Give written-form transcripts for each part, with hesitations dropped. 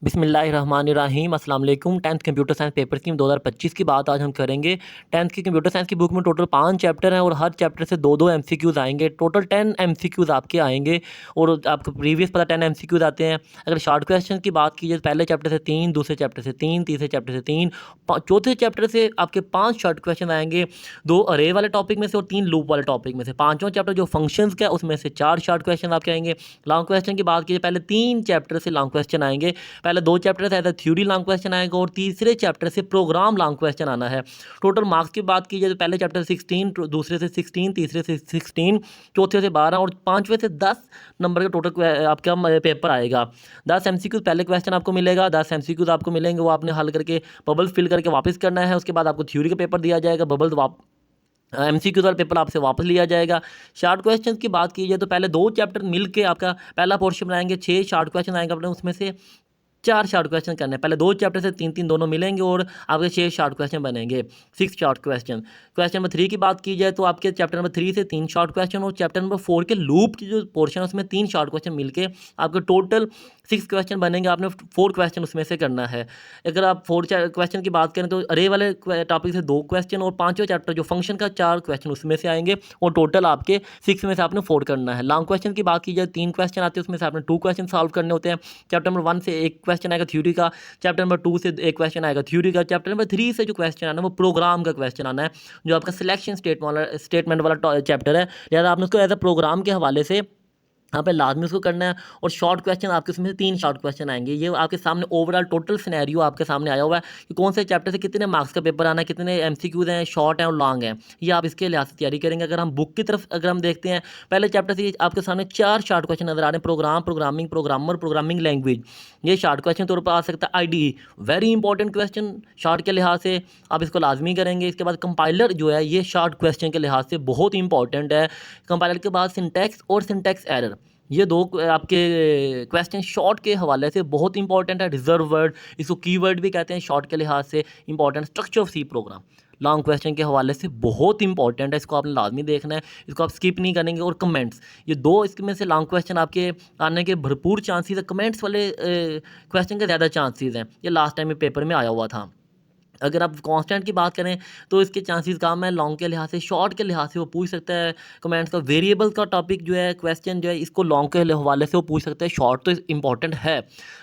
बिस्मिल्लाहिर्रहमानिर्रहीम अस्सलाम वालेकुम। 10th computer science paper scheme 2025 की बात आज हम करेंगे। 10th की कंप्यूटर साइंस की बुक में टोटल 5 चैप्टर हैं और हर चैप्टर से 2-2 एमसीक्यूज़ आएंगे। टोटल 10 एमसीक्यूज़ आपके आएंगे और आपको प्रीवियस पता 10 एमसीक्यूज़ आते हैं। अगर शॉर्ट क्वेश्चन की बात की जाए पहले चैप्टर से 3, दूसरे चैप्टर से 3, तीसरे चैप्टर से 3, चौथे चैप्टर से आपके 5 शॉर्ट क्वेश्चन आएंगे, 2 अरे वाले टॉपिक में से और 3 लूप वाले टॉपिक में से। पाँचों चैप्टर जो फंक्शंस का उसमें से 4 शॉर्ट क्वेश्चन आपके आएंगे। लॉन्ग क्वेश्चन की बात की जाए पहले 3 चैप्टर से लॉन्ग क्वेश्चन आएंगे। पहले 2 चैप्टर से ऐसा थ्योरी लॉन्ग क्वेश्चन आएगा और तीसरे चैप्टर से प्रोग्राम लॉन्ग क्वेश्चन आना है। टोटल मार्क्स की बात की जाए तो पहले चैप्टर 16, दूसरे से 16, तीसरे से 16, चौथे से 12 और पाँचवें से 10 नंबर का टोटल आपका पेपर आएगा। 10 एमसीक्यू पहले क्वेश्चन आपको मिलेगा, 10 एमसीक्यू आपको मिलेंगे, वो आपने हल करके बबल्स फिल करके वापस करना है। उसके बाद आपको थ्योरी का पेपर दिया जाएगा, बबल्स एमसीक्यू वाला पेपर आपसे वापस लिया जाएगा। शॉर्ट क्वेश्चन की बात की जाए तो पहले 2 चैप्टर मिलके आपका पहला पोर्शन बनाएंगे, 6 शॉर्ट क्वेश्चन आएंगे अपने, उसमें से 4 शॉर्ट क्वेश्चन करने हैं। पहले 2 चैप्टर से 3-3 दोनों मिलेंगे और आपके 6 शॉर्ट क्वेश्चन बनेंगे, 6 शॉर्ट क्वेश्चन। क्वेश्चन नंबर 3 की बात की जाए तो आपके चैप्टर नंबर 3 से 3 शॉर्ट क्वेश्चन और चैप्टर नंबर 4 के लूप की जो पोर्शन है उसमें 3 शॉर्ट क्वेश्चन मिलके आपके टोटल 6 क्वेश्चन बनेंगे। आपने 4 क्वेश्चन उसमें से करना है। अगर आप 4 क्वेश्चन की बात करें तो अरे वाले टॉपिक से 2 क्वेश्चन और पाँचों चैप्टर जो फंक्शन का 4 क्वेश्चन उसमें से आएंगे और टोटल आपके 6 में से आपने 4 करना है। लॉन्ग क्वेश्चन की बात की जाए 3 क्वेश्चन आते हैं, उसमें से आपने 2 क्वेश्चन सॉल्व करने होते हैं। चैप्टर नंबर 1 से 1 क्वेश्चन आएगा थ्योरी का, चैप्टर नंबर 2 से एक क्वेश्चन आएगा थ्योरी का, चैप्टर नंबर 3 से जो क्वेश्चन आना है वो प्रोग्राम का क्वेश्चन आना है, जो आपका सिलेक्शन स्टेटमेंट वाला चैप्टर है। लिहाजा आपने उसको एज अ प्रोग्राम के हवाले से यहाँ पे लाजमी उसको करना है। और शॉर्ट क्वेश्चन आपके उसमें से 3 शॉर्ट क्वेश्चन आएंगे। ये आपके सामने ओवरऑल टोटल सिनेरियो आपके सामने आया हुआ है कि कौन से चैप्टर से कितने मार्क्स का पेपर आना है, कितने एमसीक्यूज हैं, शॉर्ट हैं और लॉन्ग हैं। ये आप इसके लिहाज से तैयारी करेंगे। अगर हम बुक की तरफ अगर हम देखते हैं पहले चैप्टर से आपके सामने 4 शॉर्ट क्वेश्चन नजर आ रहे हैं, program, programming, programmer, programming language. ये शॉर्ट क्वेश्चन तौर पर आ सकता है। IDE very important question short के लिहाज से, आप इसको लाजमी करेंगे। इसके बाद कंपाइलर जो है ये शॉर्ट क्वेश्चन के लिहाज से बहुत इंपॉर्टेंट है। कंपाइलर के बाद सिंटैक्स और सिंटैक्स एरर, ये 2 आपके क्वेश्चन शॉर्ट के हवाले से बहुत इंपॉर्टेंट है। रिजर्व वर्ड, इसको कीवर्ड भी कहते हैं, शॉर्ट के लिहाज से important. Structure of C program long question के हवाले से बहुत इंपॉर्टेंट है, इसको आपने लाजमी देखना है, इसको आप स्किप नहीं करेंगे। और कमेंट्स, ये 2 इसमें से लॉन्ग क्वेश्चन आपके आने के भरपूर चांसेस है। कमेंट्स वाले क्वेश्चन के ज़्यादा चांसेस हैं, ये लास्ट टाइम में पेपर में आया हुआ था। अगर आप कांस्टेंट की बात करें तो इसके चांसेस कम है लॉन्ग के लिहाज से। शॉर्ट के लिहाज से वो पूछ सकता है कमेंट्स का। वेरिएबल का टॉपिक जो है क्वेश्चन जो है इसको लॉन्ग के हवाले से वो पूछ सकता है। शॉर्ट तो इंपॉर्टेंट है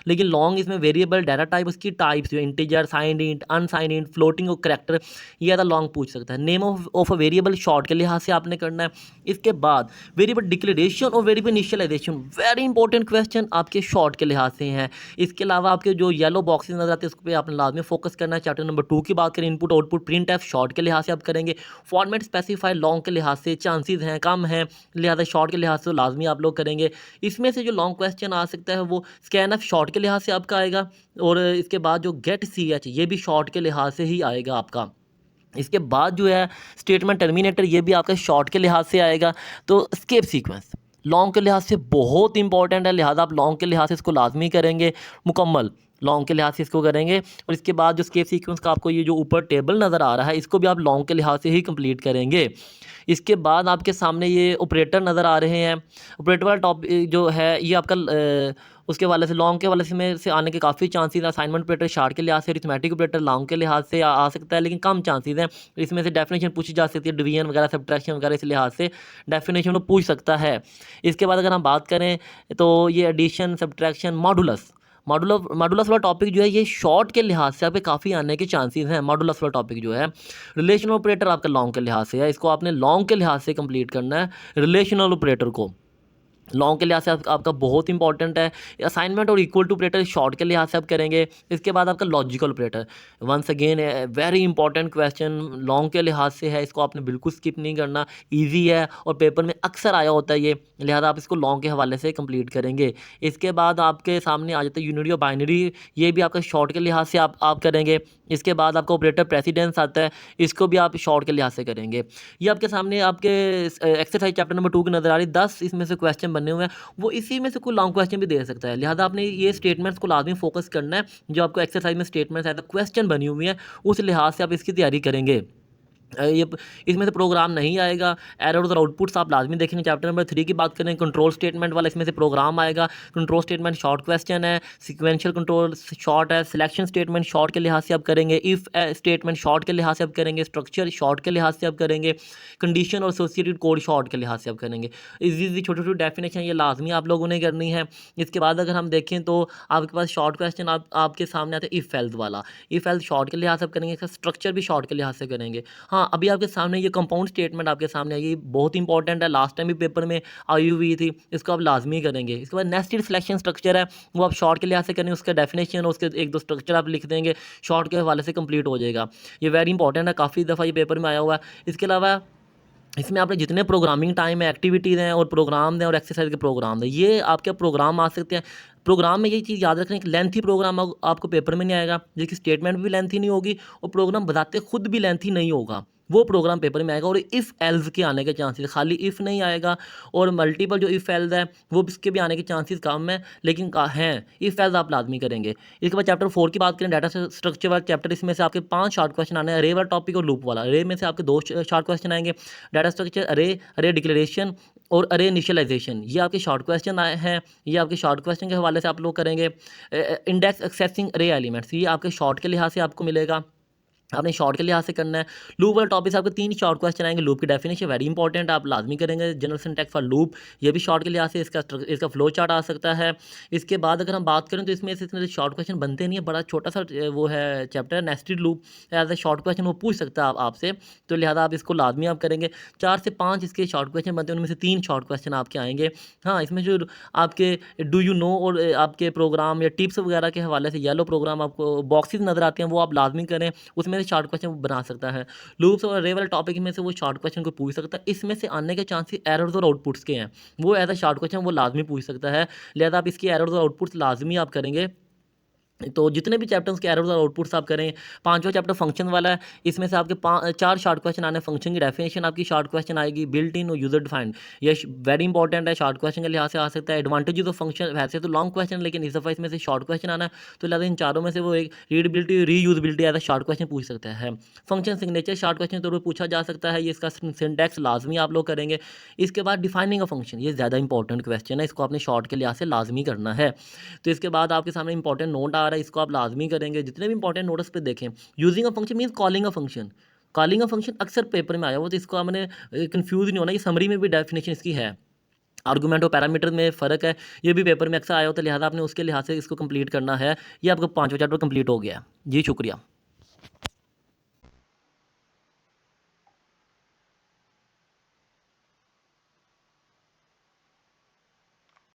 लेकिन लॉन्ग इसमें वेरिएबल, डाटा टाइप, उसकी टाइप्स जो integer, signed int, unsigned int, floating और करैक्टर, ये ज़्यादा लॉन्ग पूछ सकता है। Name of a variable short के लिहाज से आपने करना है। इसके बाद वेरिएबल डिक्लेरेशन और variable initialization, very important question आपके शॉर्ट के लिहाज से हैं। इसके अलावा आपके जो येलो बॉक्सेस नजर आते हैं उस पर आपने लाजमी फोकस करना है। चैप्टर नंबर 2 की बात करें, input output print F, short के लिहाज से आप करेंगे। फॉर्मेट स्पेसिफाई लॉन्ग के लिहाज से चांसेस हैं कम हैं, लिहाजा शॉर्ट के लिहाज से लाजमी आप लोग करेंगे। इसमें से जो लॉन्ग क्वेश्चन आ सकता है वो स्कैन एफ शॉर्ट के लिहाज से आपका आएगा। और इसके बाद जो गेट सी एच, ये भी शॉर्ट के लिहाज से ही आएगा आपका। इसके बाद जो है स्टेटमेंट टर्मिनेटर, ये भी आपका शॉर्ट के लिहाज से आएगा। तो स्केप सीक्वेंस लॉन्ग के लिहाज से बहुत इंपॉर्टेंट है, लिहाजा आप लॉन्ग के लिहाज से इसको लाजमी करेंगे। मुकम्मल लॉन्ग के लिहाज से इसको करेंगे। और इसके बाद जो स्केप सीक्वेंस का आपको ये जो ऊपर टेबल नज़र आ रहा है इसको भी आप लॉन्ग के लिहाज से ही कंप्लीट करेंगे। इसके बाद आपके सामने ये ऑपरेटर नज़र आ रहे हैं। ऑपरेटर वाला टॉपिक जो है ये आपका उसके वाले से लॉन्ग के वाले से में से आने के काफ़ी चांसेस हैं। असाइनमेंट ऑपरेटर शॉर्ट के लिहाज से, अरिथमेटिक ऑपरेटर लॉन्ग के लिहाज से आ सकता है लेकिन कम चांसेस हैं। इसमें से डेफिनेशन पूछी जा सकती है, डिवीजन वगैरह, सब्ट्रैक्शन वगैरह, इस लिहाज से डेफिनेशन वो पूछ सकता है। इसके बाद अगर हम बात करें तो ये एडिशन, सब्ट्रैक्शन, मॉडुलस वाला टॉपिक जो है ये शॉर्ट के लिहाज से आपके काफ़ी आने के चांसेस हैं। मॉडुलस वाला टॉपिक जो है रिलेशनल ऑपरेटर आपका लॉन्ग के लिहाज से है, इसको आपने लॉन्ग के लिहाज से कंप्लीट करना है। रिलेशनल ऑपरेटर को लॉन्ग के लिहाज से आपका बहुत इंपॉर्टेंट है। असाइनमेंट और इक्वल टू ऑपरेटर शॉर्ट के लिहाज से आप करेंगे। इसके बाद आपका logical operator, once again very important question long के लिहाज से है, इसको आपने बिल्कुल स्किप नहीं करना, इजी है और पेपर में अक्सर आया होता है ये, लिहाजा आप इसको लॉन्ग के हवाले से कंप्लीट करेंगे। इसके बाद आपके सामने आ जाता है यूनिटी और बाइनरी, ये भी आपका शॉर्ट के लिहाज से आप करेंगे। इसके बाद आपका ऑपरेटर प्रेसिडेंस आता है, इसको भी आप शॉर्ट के लिहाज से करेंगे। ये आपके सामने आपके एक्सरसाइज चैप्टर नंबर 2 की नज़र आ रही, 10 इसमें से क्वेश्चन बने हुए हैं, वो इसी में से कोई लॉन्ग क्वेश्चन भी दे सकता है। लिहाजा आपने ये स्टेटमेंट्स को लाजमी फोकस करना है, जो आपको एक्सरसाइज में स्टेटमेंट्स है क्वेश्चन बनी हुई है उस लिहाज से आप इसकी तैयारी करेंगे। ये इसमें से प्रोग्राम नहीं आएगा। एरर्स और आउटपुट्स आप लाजमी देखेंगे। चैप्टर नंबर 3 की बात करें, कंट्रोल स्टेटमेंट वाला, इसमें से प्रोग्राम आएगा। कंट्रोल स्टेटमेंट शॉर्ट क्वेश्चन है, सीक्वेंशियल कंट्रोल शॉर्ट है, सिलेक्शन स्टेटमेंट शॉर्ट के लिहाज से आप करेंगे, इफ़ स्टेटमेंट शॉर्ट के लिहाज से आप करेंगे, स्ट्रक्चर शॉर्ट के लिहाज से आप करेंगे, कंडीशन और एसोसिएटेड कोड शॉर्ट के लिहाज से आप करेंगे। इजी छोटी छोटी डेफिनेशन ये लाजमी आप लोगों ने करनी है। इसके बाद अगर हम देखें तो आपके पास शॉर्ट क्वेश्चन आपके सामने आता है इफ़ एल्स वाला। इफ़ एल्स शॉर्ट के लिहाज से आप करेंगे, इसका स्ट्रक्चर भी शॉर्ट के लिहाज से करेंगे। हाँ, अभी आपके सामने ये कंपाउंड स्टेटमेंट आपके सामने आई, ये बहुत इंपॉर्टेंट है, लास्ट टाइम भी पेपर में आई हुई थी, इसको आप लाजमी करेंगे। इसके बाद नेस्टेड सिलेक्शन स्ट्रक्चर है, वो आप शॉर्ट के लिहाज से करेंगे, उसका डेफिनेशन और उसके एक दो स्ट्रक्चर आप लिख देंगे, शॉर्ट के हवाले से कंप्लीट हो जाएगा। ये वेरी इंपॉर्टेंट है, काफ़ी दफ़ा ये पेपर में आया हुआ है। इसके अलावा इसमें आपने जितने प्रोग्रामिंग टाइम है, एक्टिविटीज़ हैं और प्रोग्राम हैं और एक्सरसाइज के प्रोग्राम हैं, ये आपके प्रोग्राम आ सकते हैं। प्रोग्राम में ये चीज़ याद रखना कि लेंथी प्रोग्राम आपको पेपर में नहीं आएगा, जिसकी स्टेटमेंट भी लेंथी नहीं होगी और प्रोग्राम बताते खुद भी लेंथी नहीं होगा, वो प्रोग्राम पेपर में आएगा। और इफ़ एल्स के आने के चांसेस, खाली इफ़ नहीं आएगा, और मल्टीपल जो इफ़ एल्स है वो इसके भी आने के चांसेस कम है, लेकिन हैं इफ़ एल्स आप लाजमी करेंगे। इसके बाद चैप्टर 4 की बात करें, डाटा स्ट्रक्चर वाला चैप्टर, इसमें से आपके 5 शॉर्ट क्वेश्चन आने हैं, अरे वाला टॉपिक और लूप वाला। अरे में से आपके 2 शॉर्ट क्वेश्चन आएंगे, डाटा स्ट्रक्चर, अरे डिक्लेरेशन और अरे इनिशियलाइजेशन, ये आपके शॉर्ट क्वेश्चन आए हैं। ये आपके शॉर्ट क्वेश्चन के हवाले से आप लोग करेंगे। इंडेक्स एक्सेसिंग अरे एलिमेंट्स, ये आपके शॉर्ट के लिहाज से आपको मिलेगा, आपने शॉर्ट के लिहाज से करना है। लूप वाला टॉपिक से आपके 3 शॉर्ट क्वेश्चन आएंगे। लूप की डेफिनेशन वेरी इंपॉर्टेंट, आप लाजमी करेंगे। जनरल सिंटैक्स फॉर लूप, ये भी शॉर्ट के लिहाज से इसका फ्लो चार्ट आ सकता है। इसके बाद अगर हम बात करें तो इसमें से इतने शॉर्ट क्वेश्चन बनते नहीं है, बड़ा छोटा सा वो है chapter nested loop, as a short question वो पूछ सकता है आपसे, तो लिहाजा आप इसको लाजमी आप करेंगे। 4 से 5 इसके शॉर्ट क्वेश्चन बनते हैं, उनमें से 3 शॉर्ट क्वेश्चन आपके आएंगे। हाँ, इसमें जो आपके डू यू नो और आपके प्रोग्राम या टिप्स वगैरह के हवाले से येलो प्रोग्राम आपको बॉक्सेस नज़र आते हैं, वो आप लाजमी करें, उसमें से शॉर्ट क्वेश्चन बना सकता है। लूप्स और अरे वाले टॉपिक में से वो शॉर्ट क्वेश्चन को पूछ सकता है, इसमें से आने के चांसेस एरर्स और आउटपुट्स के हैं, वो एज अ शॉर्ट क्वेश्चन वो लाजमी पूछ सकता है। लिहाजा आप इसकी एरर्स और आउटपुट्स लाजमी आप करेंगे। तो जितने भी चैप्टर्स के एरर्स और आउटपुट्स आप करें, 5वां चैप्टर फंक्शन वाला है, इसमें से आपके 4 शॉर्ट क्वेश्चन आने। फंक्शन की डेफिनेशन आपकी शॉर्ट क्वेश्चन आएगी, बिल्ट इन और यूजर डिफाइंड, ये वेरी इंपॉर्टेंट है, शॉर्ट क्वेश्चन के लिहाज से आ सकता है। एडवांटेजेस ऑफ फंक्शन, वैसे तो लॉन्ग क्वेश्चन, लेकिन इस दफ़ा इसमें से शॉर्ट क्वेश्चन आना है, तो लिहाजा इन चारों में से वो एक readability reusability as a short question पूछ सकता है। फंक्शन सिग्नेचर शॉर्ट क्वेश्चन तो पूछा जा सकता है, ये इसका सिंटैक्स लाजमी आप लोग करेंगे। इसके बाद डिफाइनिंग अ फंक्शन, ये ज़्यादा इंपॉर्टेंट क्वेश्चन है, इसको आपने शॉर्ट के लिहाज से लाजमी करना है। तो इसके बाद आपके सामने इंपॉर्टेंट नोट आ रहा है, इसको आप लाजमी करेंगे। जितने भी इंपॉर्टेंट नोट्स पे देखें, using a function means calling a function. Calling a function अक्सर पेपर में आया हुआ, तो इसको हमने कंफ्यूज नहीं होना, ये समरी में भी डेफिनेशन इसकी है। आर्गूमेंट और पैरामीटर में फ़र्क है, ये भी पेपर में अक्सर आया होता है, लिहाजा आपने उसके लिहाज से इसको कंप्लीट करना है। ये आपका 5वां चैप्टर कंप्लीट हो गया। जी शुक्रिया।